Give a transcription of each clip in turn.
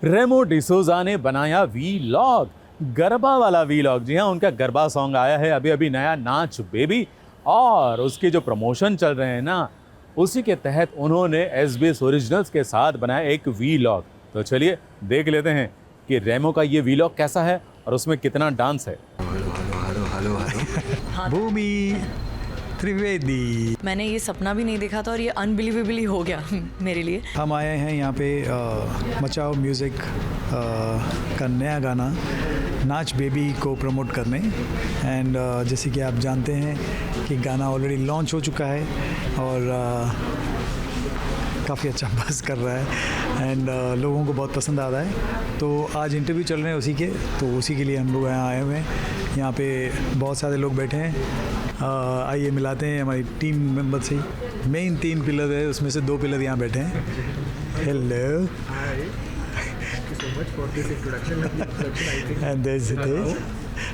रेमो डिसोजा ने बनाया वीलॉग, गरबा वाला वीलॉग। जी हाँ, उनका गरबा सॉन्ग आया है अभी अभी नया, नाच बेबी, और उसके जो प्रमोशन चल रहे हैं ना, उसी के तहत उन्होंने SBS ओरिजिनल्स के साथ बनाया एक वीलॉग। तो चलिए देख लेते हैं कि रेमो का ये वीलॉग कैसा है और उसमें कितना डांस है। भूमि त्रिवेदी, मैंने ये सपना भी नहीं देखा था और ये अनबिलीवेबली हो गया मेरे लिए। हम आए हैं यहाँ पे मचाओ म्यूज़िक का नया गाना नाच बेबी को प्रमोट करने। एंड जैसे कि आप जानते हैं कि गाना ऑलरेडी लॉन्च हो चुका है और काफ़ी अच्छा बज़ कर रहा है एंड लोगों को बहुत पसंद आ रहा है। तो आज इंटरव्यू चल रहे हैं उसी के, तो उसी के लिए हम लोग यहाँ आए हुए हैं। यहाँ पे बहुत सारे लोग बैठे हैं। आइए मिलाते हैं हमारी टीम मेंबर से। मेन 3 पिलर है, उसमें से 2 पिलर यहाँ बैठे हैं। Hello and there is this,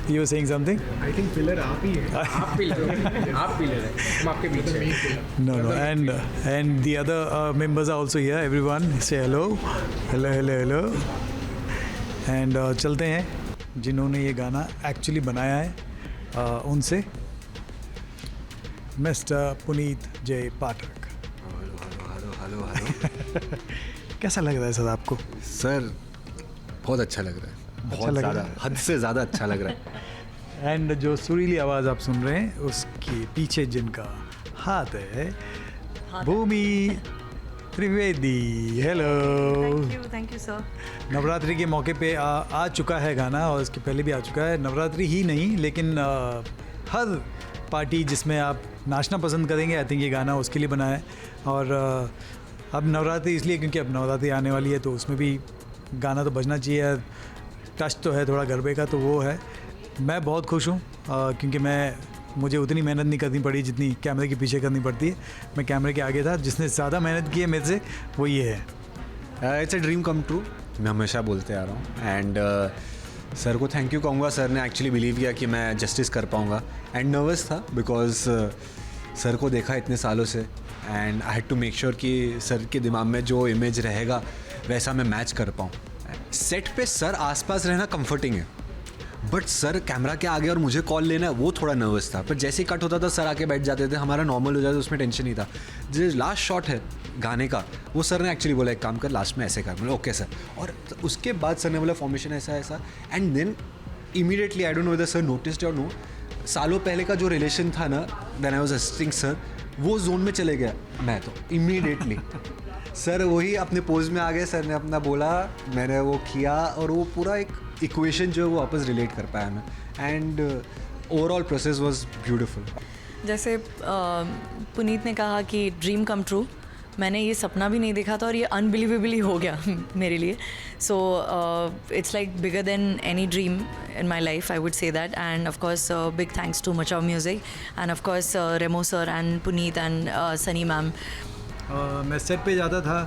you were saying something? I think pillar आप ही है। आप पिलर है, हम आपके पीछे। No, and the other members are also here. Everyone say hello. And चलते हैं जिन्होंने ये गाना एक्चुअली बनाया है उनसे। मिस्टर पुनीत जय पाठक। हेलो कैसा लग रहा है सर आपको? सर बहुत अच्छा लग रहा है, बहुत लग ज़्यादा, रहा है? हद से ज़्यादा अच्छा लग रहा है। एंड जो सुरीली आवाज़ आप सुन रहे हैं उसके पीछे जिनका हाथ है Bhoomi Trivedi. Hello, thank you sir. Navratri के मौके पे आ चुका है गाना और इसके पहले भी आ चुका है। नवरात्रि ही नहीं लेकिन हर पार्टी जिसमें आप नाचना पसंद करेंगे, आई थिंक ये गाना उसके लिए बना है। और अब नवरात्रि इसलिए क्योंकि अब नवरात्रि आने वाली है, तो उसमें भी गाना तो बजना चाहिए। टच तो है थोड़ा गरबे का, तो वो है। मैं बहुत खुश हूँ क्योंकि मुझे उतनी मेहनत नहीं करनी पड़ी जितनी कैमरे के पीछे करनी पड़ती है। मैं कैमरे के आगे था, जिसने ज़्यादा मेहनत की है मेरे से वो ये है। It's a dream come true, मैं हमेशा बोलते आ रहा हूँ। एंड सर को थैंक यू कहूँगा, सर ने एक्चुअली बिलीव किया कि मैं जस्टिस कर पाऊँगा। एंड नर्वस था बिकॉज सर को देखा इतने सालों से, and I had to make sure कि सर के दिमाग में जो इमेज रहेगा वैसा मैं मैच कर पाऊँ। सेट पे सर आसपास रहना कंफर्टिंग है, बट सर कैमरा के आगे और मुझे कॉल लेना वो थोड़ा नर्वस था। पर जैसे ही कट होता था सर आके बैठ जाते थे, हमारा नॉर्मल हो जाता, उसमें टेंशन नहीं था। जो लास्ट शॉट है गाने का, वो सर ने एक्चुअली बोला एक काम कर, लास्ट में ऐसे कर। बोला ओके सर। और उसके बाद सर ने बोला फॉर्मेशन ऐसा, and then immediately, I don't know whether sir noticed और नो, सालों पहले का जो रिलेशन था ना, then I was assisting sir, वो जोन में चले गया मैं तो इमीडिएटली। सर वही अपने पोज में आ गए, सर ने अपना बोला, मैंने वो किया, और वो पूरा एक इक्वेशन जो है वो वापस रिलेट कर पाया मैं। And overall process was beautiful. जैसे पुनीत ने कहा कि ड्रीम कम ट्रू, मैंने ये सपना भी नहीं देखा था और ये अनबिलीवेबली हो गया मेरे लिए। So it's like bigger than any dream in my life, I would say that. And of course big thanks to Machao Music and of course Remo sir and Puneet and Sunny ma'am. मैं set पे जाता था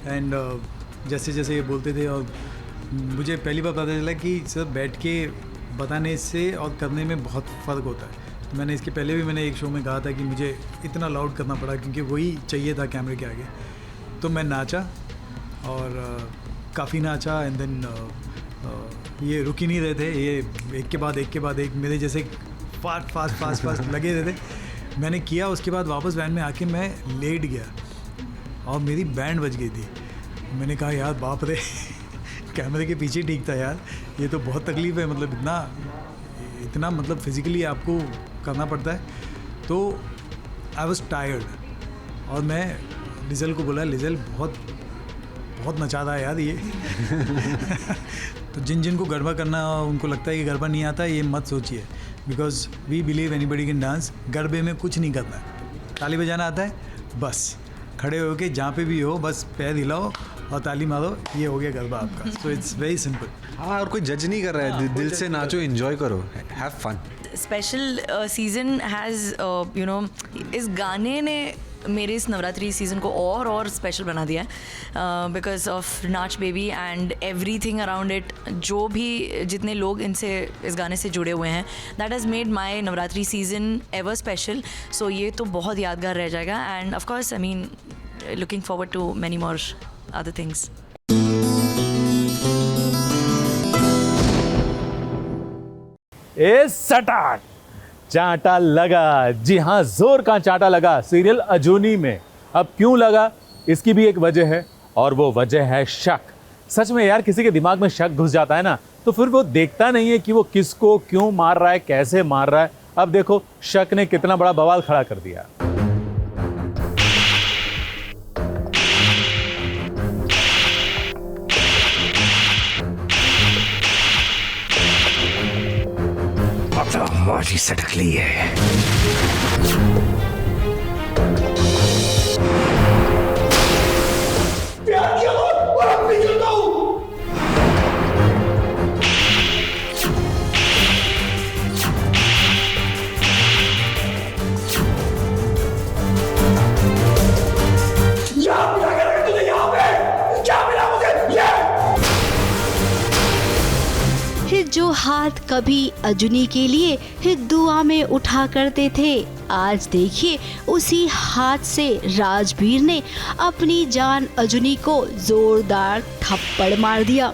and जैसे जैसे ये बोलते थे, और मुझे पहली बार पता चला कि सर बैठ के बताने से और करने में बहुत फ़र्क होता है। तो मैंने इसके पहले भी मैंने एक शो में कहा था कि मुझे इतना लाउड करना पड़ा क्योंकि वही चाहिए था कैमरे के आगे। तो मैं नाचा और काफ़ी नाचा एंड देन ये रुक ही नहीं रहे थे, ये एक के बाद एक मेरे जैसे फास्ट लगे रहे थे। मैंने किया, उसके बाद वापस बैंड में आके मैं लेट गया और मेरी बैंड बज गई थी। मैंने कहा यार बाप रे कैमरे के पीछे ठीक था यार, ये तो बहुत तकलीफ़ है, मतलब इतना मतलब फिज़िकली आपको करना पड़ता है। तो आई वॉज टायर्ड और मैं लिजल को बोला, लिजल बहुत नचा रहा है यार ये। तो जिनको गरबा करना उनको लगता है कि गरबा नहीं आता, ये मत सोचिए, because we believe anybody can dance. गरबे में कुछ नहीं करना है, ताली बजाना आता है, बस खड़े होके जहाँ पे भी हो बस पैर हिलाओ और ताली मारो, ये हो गया गरबा आपका। So it's very simple. हाँ, और कोई जज नहीं कर रहा है, दिल से नाचो, एंजॉय करो, have fun. Special season has इस गाने ने मेरे इस नवरात्रि सीज़न को और स्पेशल बना दिया है बिकॉज ऑफ नाच baby and everything around it. जो भी जितने लोग इस गाने से जुड़े हुए हैं, that has made my Navratri season ever special. So ये तो बहुत यादगार रह जाएगा end of course I mean looking forward to many more other things. ए सटाट चांटा लगा। जी हाँ, जोर का चांटा लगा सीरियल अजूनी में। अब क्यों लगा, इसकी भी एक वजह है, और वो वजह है शक। सच में यार, किसी के दिमाग में शक घुस जाता है ना, तो फिर वो देखता नहीं है कि वो किसको क्यों मार रहा है, कैसे मार रहा है। अब देखो शक ने कितना बड़ा बवाल खड़ा कर दिया। हमारी सटक ली है। प्यार किया और अब भी करता हूं। यहाँ क्या कर रहे तूने यहाँ पे? क्या मिला मुझे? जो हाथ कभी अजूनी के लिए दुआ में उठा करते थे, आज देखिए उसी हाथ से राजवीर ने अपनी जान अजूनी को जोरदार थप्पड़ मार दिया।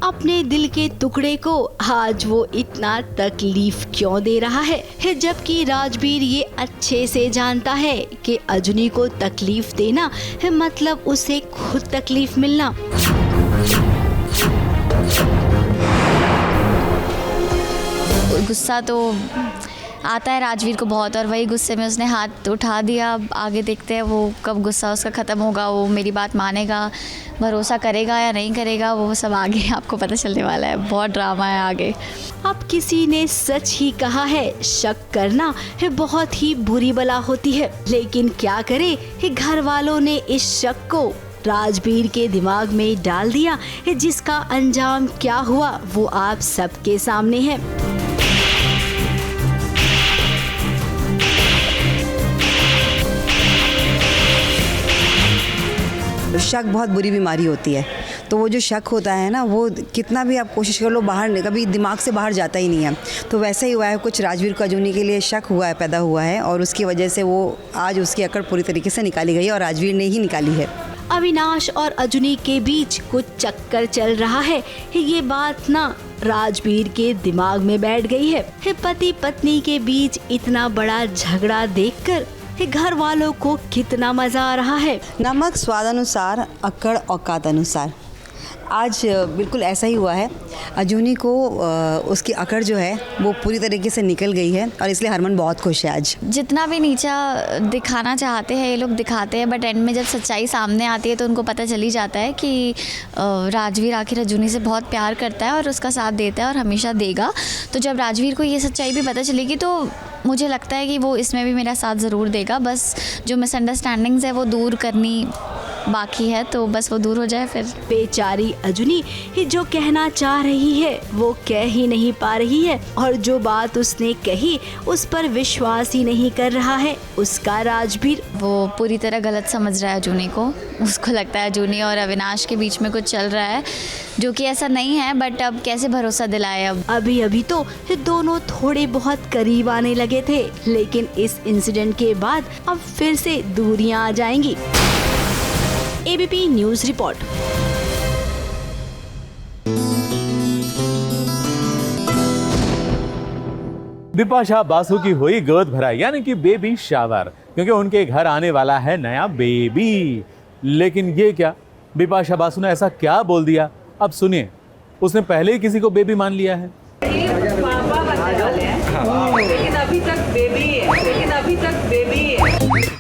अपने दिल के टुकड़े को आज वो इतना तकलीफ क्यों दे रहा है, जबकि राजवीर ये अच्छे से जानता है कि अजूनी को तकलीफ देना है मतलब उसे खुद तकलीफ मिलना। गुस्सा तो आता है राजवीर को बहुत, और वही गुस्से में उसने हाथ उठा दिया। अब आगे देखते हैं वो कब गुस्सा उसका ख़त्म होगा, वो मेरी बात मानेगा, भरोसा करेगा या नहीं करेगा, वो सब आगे आपको पता चलने वाला है। बहुत ड्रामा है आगे। अब किसी ने सच ही कहा है, शक करना है बहुत ही बुरी बला होती है, लेकिन क्या करे, घर वालों ने इस शक को राजवीर के दिमाग में डाल दिया, जिसका अंजाम क्या हुआ वो आप सबके सामने है। शक बहुत बुरी बीमारी होती है, तो वो जो शक होता है ना, वो कितना भी आप कोशिश कर लो बाहर कभी दिमाग से बाहर जाता ही नहीं है। तो वैसा ही हुआ है, कुछ राजवीर को अजूनी के लिए शक हुआ है, पैदा हुआ है, और उसकी वजह से वो आज उसकी अकड़ पूरी तरीके से निकाली गई और राजवीर ने ही निकाली है। अविनाश और अजूनी के बीच कुछ चक्कर चल रहा है, ये बात ना राजवीर के दिमाग में बैठ गई है। पति पत्नी के बीच इतना बड़ा झगड़ा देखकर घर वालों को कितना मजा आ रहा है। नमक स्वाद अनुसार, अक्कड़ औकात अनुसार। आज बिल्कुल ऐसा ही हुआ है। अजूनी को उसकी अकड़ जो है वो पूरी तरीके से निकल गई है, और इसलिए हरमन बहुत खुश है आज। जितना भी नीचा दिखाना चाहते हैं ये लोग दिखाते हैं, बट एंड में जब सच्चाई सामने आती है तो उनको पता चल ही जाता है कि राजवीर आखिर अजूनी से बहुत प्यार करता है और उसका साथ देता है और हमेशा देगा। तो जब राजवीर को ये सच्चाई भी पता चलेगी तो मुझे लगता है कि वो इसमें भी मेरा साथ ज़रूर देगा। बस जो मिसअंडरस्टैंडिंग्स है वो दूर करनी बाकी है, तो बस वो दूर हो जाए फिर। बेचारी अजूनी जो कहना चाह रही है वो कह ही नहीं पा रही है, और जो बात उसने कही उस पर विश्वास ही नहीं कर रहा है उसका राजवीर। वो पूरी तरह गलत समझ रहा है अजूनी को। उसको लगता है अजूनी और अविनाश के बीच में कुछ चल रहा है, जो कि ऐसा नहीं है, बट अब कैसे भरोसा दिलाए। अब अभी तो दोनों थोड़े बहुत करीब आने लगे थे, लेकिन इस इंसिडेंट के बाद अब फिर से दूरियां आ जाएंगी। ABP news report. Bipasha Basu की हुई गोद भराई, यानी कि बेबी शावर, क्योंकि उनके घर आने वाला है नया बेबी। लेकिन ये क्या, बिपाशा बासु ने ऐसा क्या बोल दिया, अब सुनिए। उसने पहले ही किसी को बेबी मान लिया है। पापा बनने वाले हैं, लेकिन अभी तक बेबी है, लेकिन अभी तक बेबी है।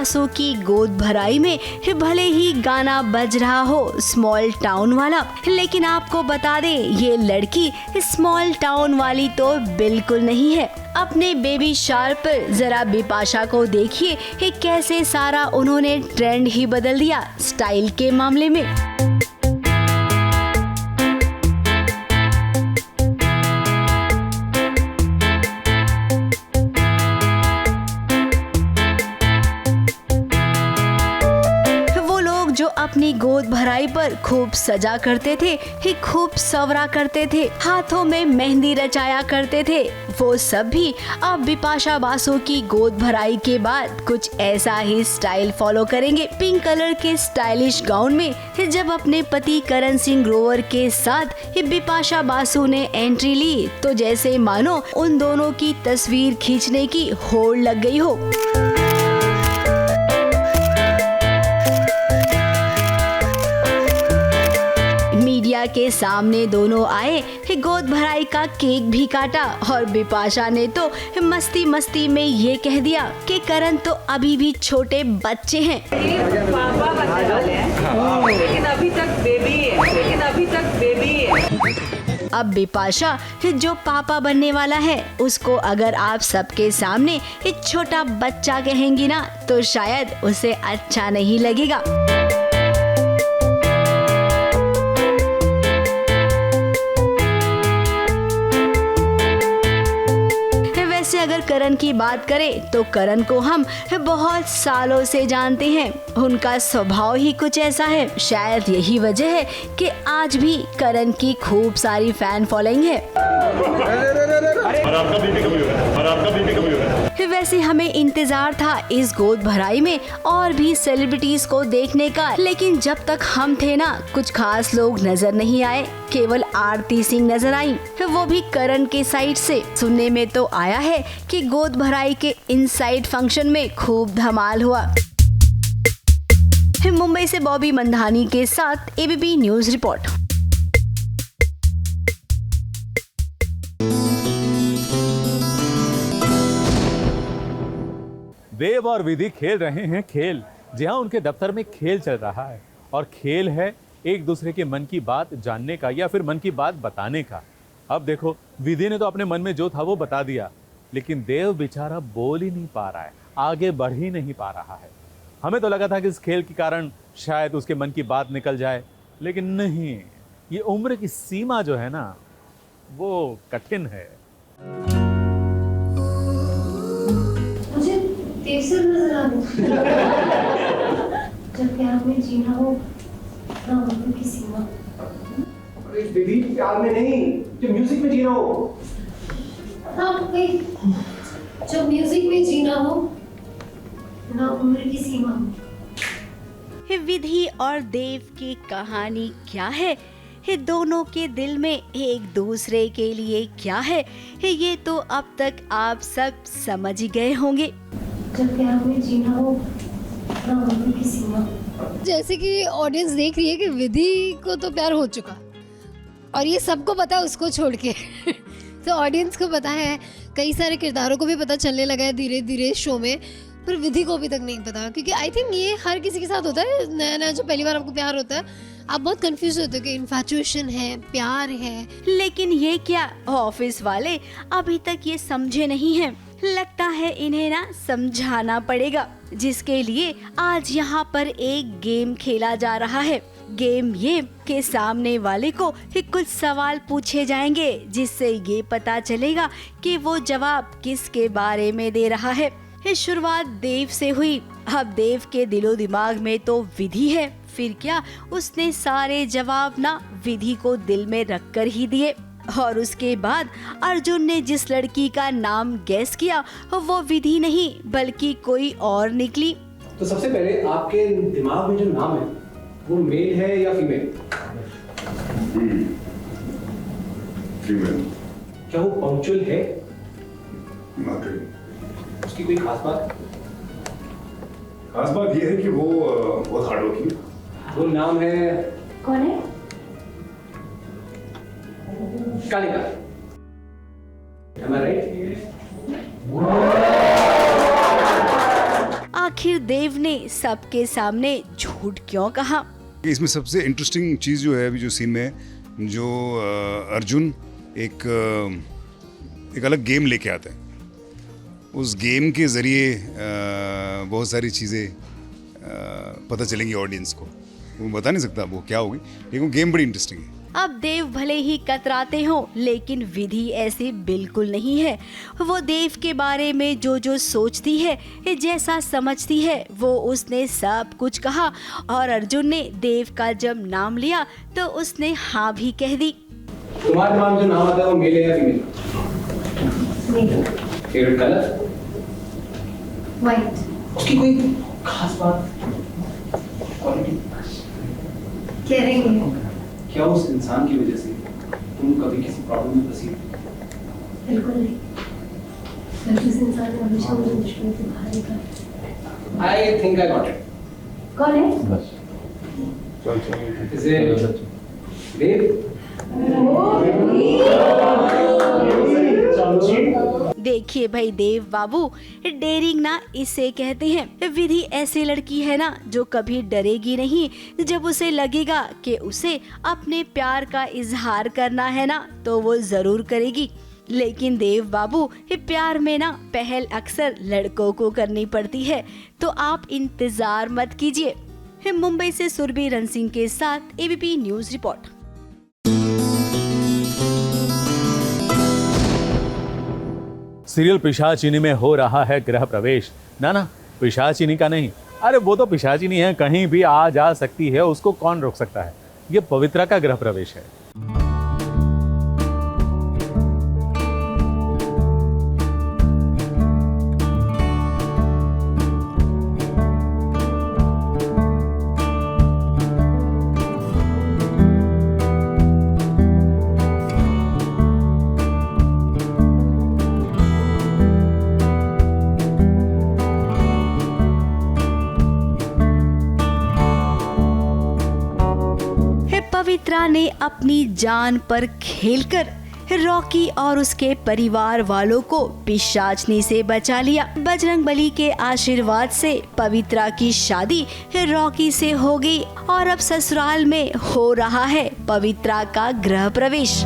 बासु की गोद भराई में भले ही गाना बज रहा हो स्मॉल टाउन वाला, लेकिन आपको बता दें ये लड़की स्मॉल टाउन वाली तो बिल्कुल नहीं है। अपने बेबी शार्प पर जरा बिपाशा को देखिए कि कैसे सारा उन्होंने ट्रेंड ही बदल दिया स्टाइल के मामले में। अपनी गोद भराई पर खूब सजा करते थे, ही खूब सवरा करते थे, हाथों में मेहंदी रचाया करते थे, वो सब भी अब बिपाशा बासु की गोद भराई के बाद कुछ ऐसा ही स्टाइल फॉलो करेंगे। पिंक कलर के स्टाइलिश गाउन में जब अपने पति करण सिंह ग्रोवर के साथ बिपाशा बासु ने एंट्री ली तो जैसे मानो उन दोनों की तस्वीर खींचने की होड़ लग गई हो। मीडिया के सामने दोनों आए, गोद भराई का केक भी काटा और बिपाशा ने तो मस्ती मस्ती में ये कह दिया कि करण तो अभी भी छोटे बच्चे हैं। ये पापा बनने वाले हैं, लेकिन अभी तक बेबी है। अब बिपाशा जो पापा बनने वाला है उसको अगर आप सबके सामने एक छोटा बच्चा कहेंगी ना तो शायद उसे अच्छा नहीं लगेगा। अगर करण की बात करें तो करण को हम बहुत सालों से जानते हैं, उनका स्वभाव ही कुछ ऐसा है। शायद यही वजह है कि आज भी करण की खूब सारी फैन फॉलोइंग है। वैसे हमें इंतजार था इस गोद भराई में और भी सेलिब्रिटीज को देखने का, लेकिन जब तक हम थे ना कुछ खास लोग नजर नहीं आए, केवल आरती सिंह नजर आई, वो भी करण के साइड से। सुनने में तो आया है कि गोद भराई के इनसाइड फंक्शन में खूब धमाल हुआ। मुंबई से बॉबी मंधानी के साथ एबीपी न्यूज रिपोर्ट। देव और विधि खेल रहे हैं खेल। जी हाँ, उनके दफ्तर में खेल चल रहा है और खेल है एक दूसरे के मन की बात जानने का या फिर मन की बात बताने का। अब देखो, विधि ने तो अपने मन में जो था वो बता दिया, लेकिन देव बेचारा बोल ही नहीं पा रहा है, आगे बढ़ ही नहीं पा रहा है। हमें तो लगा था कि इस खेल के कारण शायद उसके मन की बात निकल जाए, लेकिन नहीं, ये उम्र की सीमा जो है ना वो कठिन है। मुझे देव सर नजर आ रहा जब प्यार में जीना हो ना उम्र की सीमा। अरे विधि, प्यार में नहीं, जब म्यूजिक में जीना हो। हाँ भाई, जब म्यूजिक में जीना हो ना उम्र की सीमा। विधि और देव की कहानी क्या है, दोनों के दिल में एक दूसरे के लिए क्या है, ये तो अब तक आप सब समझ ही गए होंगे। जब प्यार में जीना हो ना उम्र की सीमा। जैसे कि ऑडियंस देख रही है कि विधि को तो प्यार हो चुका और ये सबको पता है उसको छोड़ के तो ऑडियंस को पता है, कई सारे किरदारों को भी पता चलने लगा है धीरे धीरे शो में, पर विधि को अभी तक नहीं पता। क्योंकि आई थिंक ये हर किसी के साथ होता है, नया नया जो पहली बार आपको प्यार होता है आप बहुत कंफ्यूज होते हो कि इन्फैचुएशन है, प्यार है। लेकिन ये क्या ऑफिस वाले अभी तक ये समझे नहीं हैं। लगता है इन्हें ना समझाना पड़ेगा, जिसके लिए आज यहाँ पर एक गेम खेला जा रहा है। गेम ये के सामने वाले को कुछ सवाल पूछे जाएंगे, जिससे ये पता चलेगा कि वो जवाब किसके बारे में दे रहा है। शुरुआत देव से हुई। अब देव के दिलो दिमाग में तो विधि है, फिर क्या उसने सारे जवाब ना विधि को दिल में रखकर ही दिए। और उसके बाद अर्जुन ने जिस लड़की का नाम गेस किया वो विधि नहीं बल्कि कोई और निकली। तो सबसे पहले आपके दिमाग में जो नाम है वो मेल है या फीमेल? फीमेल। क्या वो पंक्चुअल है? Not really. उसकी कोई खास बात? खास बात ये है कि वो बहुत हार्ड वर्किंग है। वो नाम है? कौन है? कालिका। Am I right? आखिर देव ने सबके सामने झूठ क्यों कहा? इसमें सबसे इंटरेस्टिंग चीज़ जो है अभी जो सीन में है, जो अर्जुन एक अलग गेम लेके आता है। उस गेम के ज़रिए बहुत सारी चीज़ें पता चलेंगी ऑडियंस को। वो बता नहीं सकता वो क्या होगी, लेकिन गेम बड़ी इंटरेस्टिंग है। अब देव भले ही कतराते हो, लेकिन विधि ऐसी बिल्कुल नहीं है। वो देव के बारे में जो सोचती है, जैसा समझती है, वो उसने सब कुछ कहा। और अर्जुन ने देव का जब नाम लिया तो उसने हाँ भी कह दी। तुम्हारे दिमाग में जो नाम आता है वो मेल है या फीमेल? Favourite colour? वाइट। उसकी कोई खास बात, क्वालिटी? केयरिंग है। क्या उस इंसान की वजह से तुम कभी किसी प्रॉब्लम में फंसी? बिल्कुल नहीं। बल्कि उस इंसान ने हमेशा मुझे मुश्किलों से बाहर निकाला। I think I got it. कौन है? बस Is it Dave? देखिए भाई देव बाबू, डेरिंग ना इसे कहते हैं। विधि ऐसी लड़की है ना जो कभी डरेगी नहीं। जब उसे लगेगा कि उसे अपने प्यार का इजहार करना है ना, तो वो जरूर करेगी। लेकिन देव बाबू, प्यार में ना पहल अक्सर लड़कों को करनी पड़ती है, तो आप इंतजार मत कीजिए। मुंबई से सुरभि रन सिंह के साथ एबीपी न्यूज रिपोर्ट। सीरियल पिशाचिनी में हो रहा है गृह प्रवेश। ना पिशाचिनी का नहीं, अरे वो तो पिशाचिनी है, कहीं भी आ जा सकती है, उसको कौन रोक सकता है। ये पवित्रा का गृह प्रवेश है। पवित्रा ने अपनी जान पर खेलकर रॉकी और उसके परिवार वालों को पिशाचनी से बचा लिया। बजरंगबली के आशीर्वाद से पवित्रा की शादी रॉकी से हो गई और अब ससुराल में हो रहा है पवित्रा का गृह प्रवेश।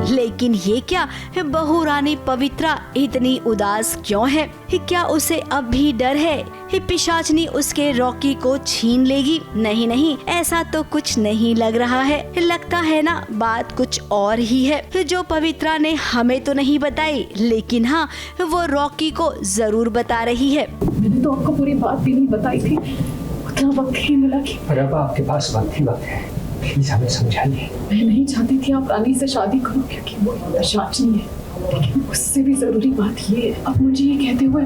लेकिन ये क्या, बहू रानी पवित्रा इतनी उदास क्यों है? क्या उसे अब भी डर है पिशाचनी उसके रॉकी को छीन लेगी? नहीं, ऐसा तो कुछ नहीं लग रहा है। लगता है ना बात कुछ और ही है, जो पवित्रा ने हमें तो नहीं बताई, लेकिन हाँ वो रॉकी को जरूर बता रही है। मैंने तो आपको पूरी बात भी नहीं बताई थी, उतना वक्त ही मिला कि। पर अब आपके पास वक्त ही वक्त है, प्लीज हमें समझाइए। मैं नहीं चाहती थी आप रानी से शादी करो, क्योंकि वो पिशाचनी है। लेकिन उससे भी जरूरी बात ये है, अब मुझे ये कहते हुए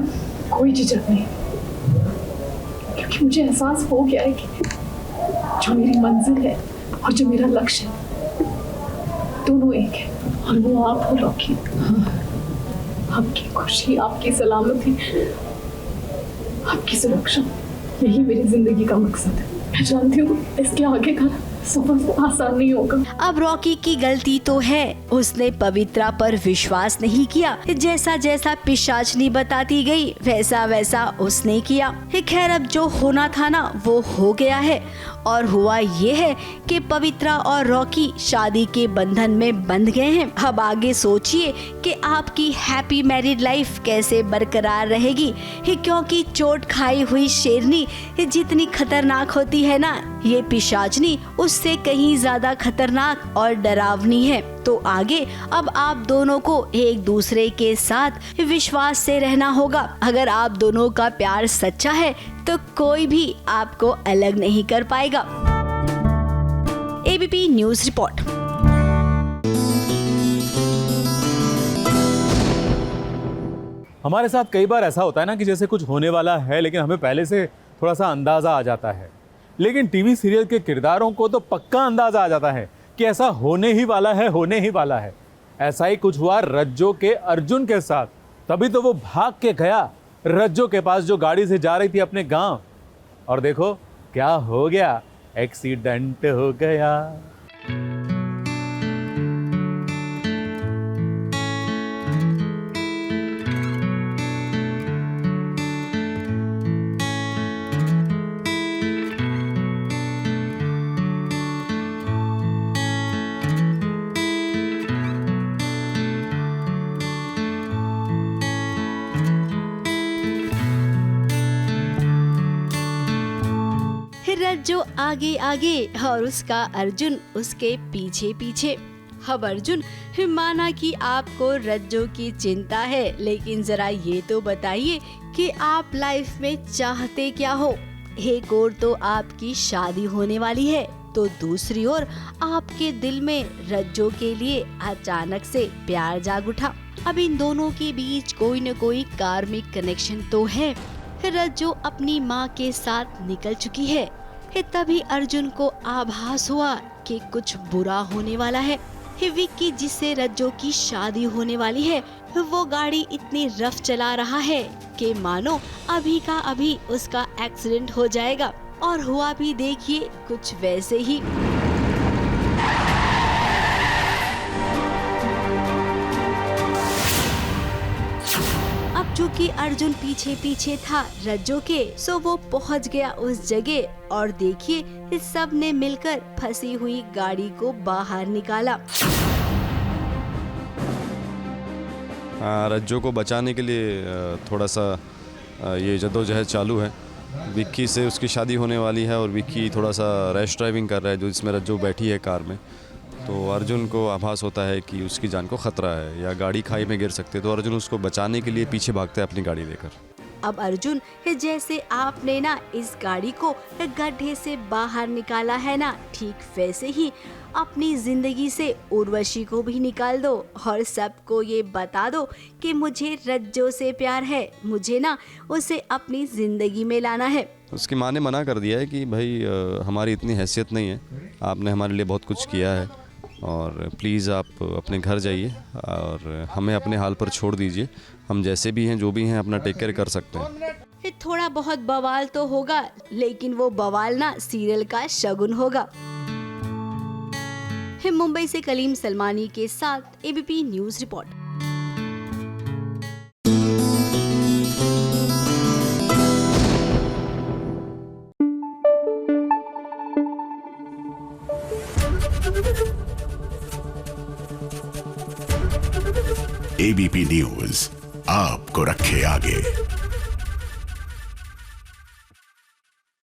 कोई झिझक नहीं, क्योंकि मुझे एहसास हो गया है कि जो मेरी मंजिल है और जो मेरा लक्ष्य है दोनों एक है, और वो आप हो रॉकी। आपकी खुशी, आपकी सलामती, आपकी सुरक्षा, यही मेरी जिंदगी का मकसद है। मैं जानती हूँ इसके आगे का सफर आसान नहीं होगा। अब रॉकी की गलती तो है, उसने पवित्रा पर विश्वास नहीं किया। जैसा जैसा पिशाचनी बताती गई वैसा वैसा उसने किया। खैर अब जो होना था ना वो हो गया है, और हुआ ये है कि पवित्रा और रॉकी शादी के बंधन में बंध गए हैं। अब आगे सोचिए कि आपकी हैप्पी मैरिड लाइफ कैसे बरकरार रहेगी, क्योंकि चोट खाई हुई शेरनी जितनी खतरनाक होती है ना, ये पिशाचनी उससे कहीं ज्यादा खतरनाक और डरावनी है। तो आगे अब आप दोनों को एक दूसरे के साथ विश्वास से रहना होगा। अगर आप दोनों का प्यार सच्चा है तो कोई भी आपको अलग नहीं कर पाएगा। ABP news report. हमारे साथ कई बार ऐसा होता है ना कि जैसे कुछ होने वाला है, लेकिन हमें पहले से थोड़ा सा अंदाजा आ जाता है। लेकिन टीवी सीरियल के किरदारों को तो पक्का अंदाजा आ जाता है कि ऐसा होने ही वाला है, होने ही वाला है। ऐसा ही कुछ हुआ रज्जो के अर्जुन के साथ। तभी तो वो भाग के गया रज्जो के पास जो गाड़ी से जा रही थी अपने गांव, और देखो क्या हो गया, एक्सीडेंट हो गया। रज्जो आगे आगे और उसका अर्जुन उसके पीछे पीछे। अब अर्जुन, माना कि आपको रज्जो की चिंता है, लेकिन जरा ये तो बताइए कि आप लाइफ में चाहते क्या हो। एक और तो आपकी शादी होने वाली है, तो दूसरी ओर आपके दिल में रज्जो के लिए अचानक से प्यार जाग उठा। अब इन दोनों के बीच कोई न कोई कार्मिक कनेक्शन तो है। रज्जो अपनी माँ के साथ निकल चुकी है। तभी अर्जुन को आभास हुआ कि कुछ बुरा होने वाला है। विक्की, जिससे रज्जो की शादी होने वाली है, वो गाड़ी इतनी रफ चला रहा है कि मानो अभी का अभी उसका एक्सीडेंट हो जाएगा। और हुआ भी देखिए कुछ वैसे ही। अब चूंकि अर्जुन पीछे पीछे था रज्जो के, सो वो पहुंच गया उस जगह और देखिए इस सब ने मिलकर फंसी हुई गाड़ी को बाहर निकाला। रज्जो को बचाने के लिए थोड़ा सा ये जद्दोजहद चालू है। विक्की से उसकी शादी होने वाली है और विक्की थोड़ा सा रैश ड्राइविंग कर रहा है, जो इसमें रज्जो बैठी है कार में। तो अर्जुन को आभास होता है कि उसकी जान को खतरा है या गाड़ी खाई में गिर सकती है, तो अर्जुन उसको बचाने के लिए पीछे भागता है अपनी गाड़ी लेकर। अब अर्जुन, जैसे आपने ना इस गाड़ी को गड्ढे से बाहर निकाला है ना, ठीक वैसे ही अपनी जिंदगी से उर्वशी को भी निकाल दो और सबको ये बता दो कि मुझे रज्जो से प्यार है, मुझे ना उसे अपनी जिंदगी में लाना है। उसकी माँ ने मना कर दिया है कि भाई हमारी इतनी हैसियत नहीं है, आपने हमारे लिए बहुत कुछ किया है और प्लीज़ आप अपने घर जाइए और हमें अपने हाल पर छोड़ दीजिए। हम जैसे भी हैं, जो भी हैं, अपना टेक केयर कर सकते हैं। थोड़ा बहुत बवाल तो होगा, लेकिन वो बवाल ना सीरियल का शगुन होगा। मुंबई से कलीम सलमानी के साथ ABP news report. ABP news आपको रखे आगे।